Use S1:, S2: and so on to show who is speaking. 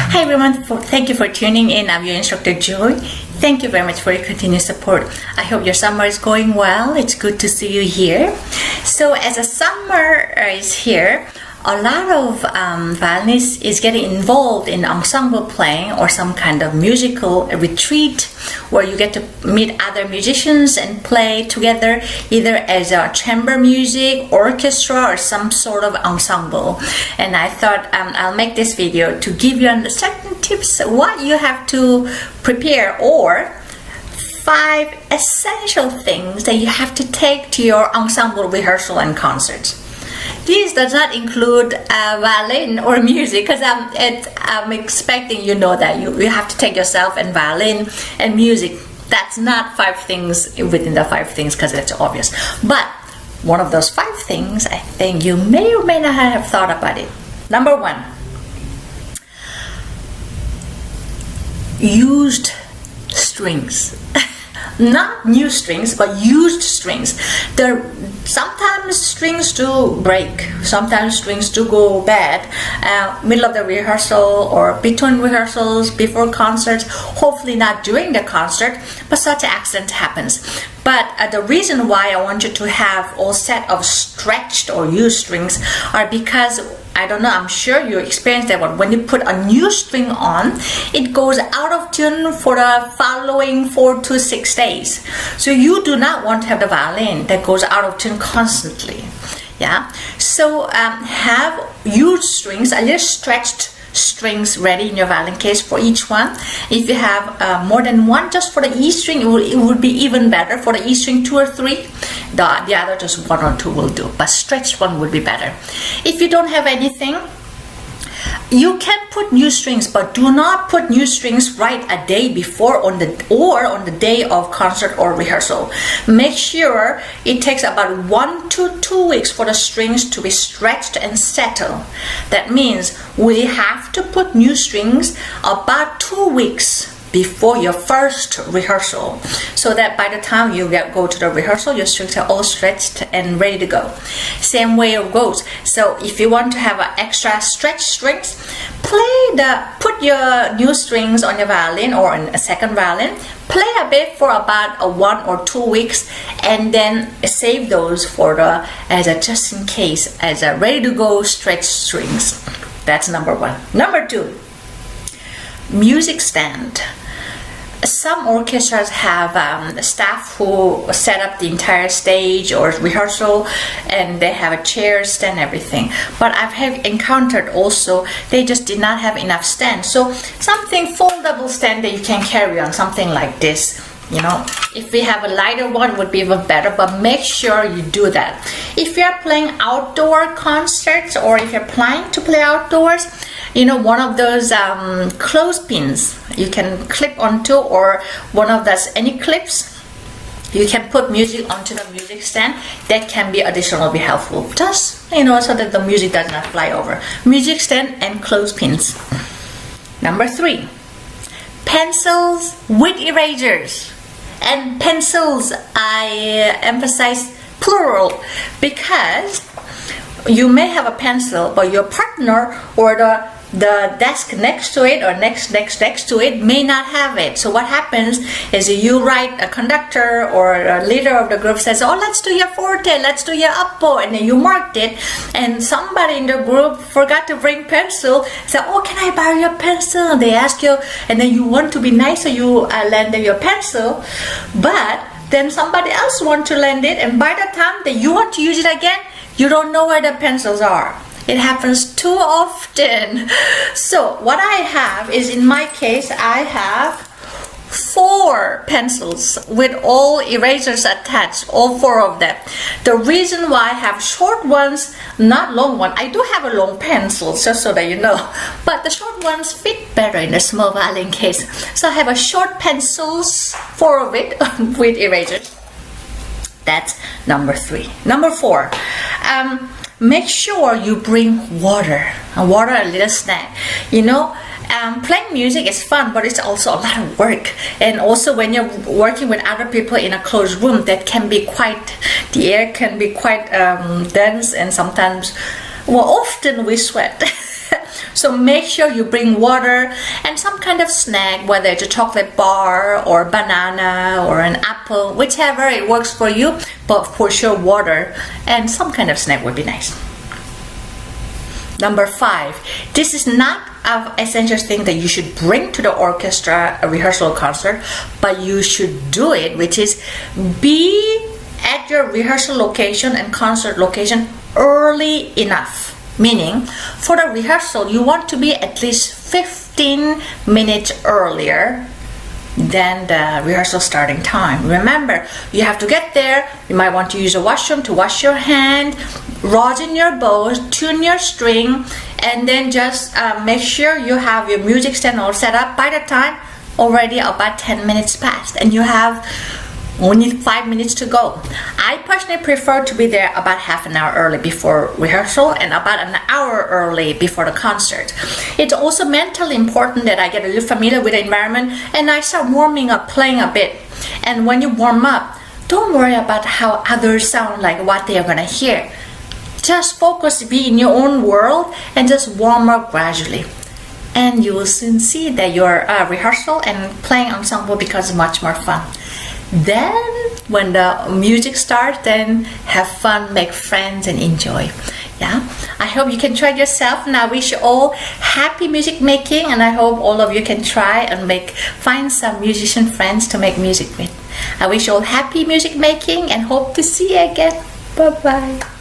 S1: Hi everyone, thank you for tuning in. I'm your instructor Joy. Thank you very much for your continued support. I hope your summer is going well. It's good to see you here. So as the summer is here, a lot of violinists is getting involved in ensemble playing or some kind of musical retreat where you get to meet other musicians and play together either as a chamber music, orchestra, or some sort of ensemble. And I thought I'll make this video to give you certain tips what you have to prepare, or 5 essential things that you have to take to your ensemble rehearsal and concerts. This does not include violin or music, because I'm expecting you know that you have to take yourself and violin and music. That's not 5 things within the 5 things, because it's obvious. But one of those 5 things, I think you may or may not have thought about it. Number 1, used strings. Not new strings, but used strings. Sometimes strings do break, sometimes strings do go bad, middle of the rehearsal or between rehearsals, before concerts, hopefully not during the concert, but such accident happens. But the reason why I want you to have all set of stretched or used strings are because, I don't know, I'm sure you experienced that one. When you put a new string on, it goes out of tune for the following 4 to 6 days. So you do not want to have the violin that goes out of tune constantly. Yeah. So have used strings, a little stretched strings ready in your violin case for each one. If you have more than one, just for the E string, it would be even better. For the E string, 2 or 3. The other just 1 or 2 will do, but stretched one would be better. If you don't have anything, you can put new strings, but do not put new strings right a day before on the day of concert or rehearsal. Make sure it takes about 1 to 2 weeks for the strings to be stretched and settle. That means we have to put new strings about 2 weeks before your first rehearsal, so that by the time you go to the rehearsal, your strings are all stretched and ready to go. Same way it goes. So if you want to have an extra stretched strings, put your new strings on your violin or on a second violin, play a bit for about 1 or 2 weeks, and then save those for as a just in case, as a ready to go stretched strings. That's number 1. Number 2, music stand. Some orchestras have staff who set up the entire stage or rehearsal, and they have a chair stand, everything. But I've encountered also they just did not have enough stand. So something foldable stand that you can carry on, something like this. You know, if we have a lighter one, would be even better, but make sure you do that. If you're playing outdoor concerts, or if you're planning to play outdoors, you know, one of those clothespins you can clip onto, or one of those, any clips, you can put music onto the music stand. That can be additionally helpful, just, you know, so that the music does not fly over. Music stand and clothespins. Number 3, pencils with erasers. And pencils, I emphasize plural, because you may have a pencil, but your partner or the desk next to it or next to it may not have it. So what happens is you write, a conductor or a leader of the group says, oh, let's do your forte, let's do your uppo, and then you marked it, and somebody in the group forgot to bring pencil, say, oh, can I borrow your pencil? And they ask you, and then you want to be nice, so you lend them your pencil, but then somebody else wants to lend it, and by the time that you want to use it again, you don't know where the pencils are. It happens too often. So what I have is, in my case, I have 4 pencils with all erasers attached, all 4 of them. The reason why I have short ones, not long ones, I do have a long pencil, just so that you know, but the short ones fit better in a small violin case. So I have a short pencils, 4 of it, with erasers. That's number 3. Number 4, make sure you bring water, a little snack. You know, playing music is fun, but it's also a lot of work. And also when you're working with other people in a closed room, that can be the air can be quite dense, and sometimes, well, often we sweat. So make sure you bring water and some kind of snack, whether it's a chocolate bar or banana or an apple, whichever it works for you, but for sure water and some kind of snack would be nice. Number 5, this is not an essential thing that you should bring to the orchestra rehearsal concert, but you should do it, which is be at your rehearsal location and concert location early enough. Meaning, for the rehearsal, you want to be at least 15 minutes earlier than the rehearsal starting time. Remember, you have to get there. You might want to use a washroom to wash your hand, rosin your bows, tune your string, and then just make sure you have your music stand all set up. By the time, already about 10 minutes passed, and you have only 5 minutes to go. I personally prefer to be there about half an hour early before rehearsal and about an hour early before the concert. It's also mentally important that I get a little familiar with the environment and I start warming up, playing a bit. And when you warm up, don't worry about how others sound, like what they are going to hear. Just focus, be in your own world and just warm up gradually. And you will soon see that your rehearsal and playing ensemble becomes much more fun. Then when the music starts, then have fun, make friends and enjoy. Yeah, I hope you can try it yourself, and I wish you all happy music making, and I hope all of you can try and find some musician friends to make music with. I wish you all happy music making and hope to see you again. Bye bye.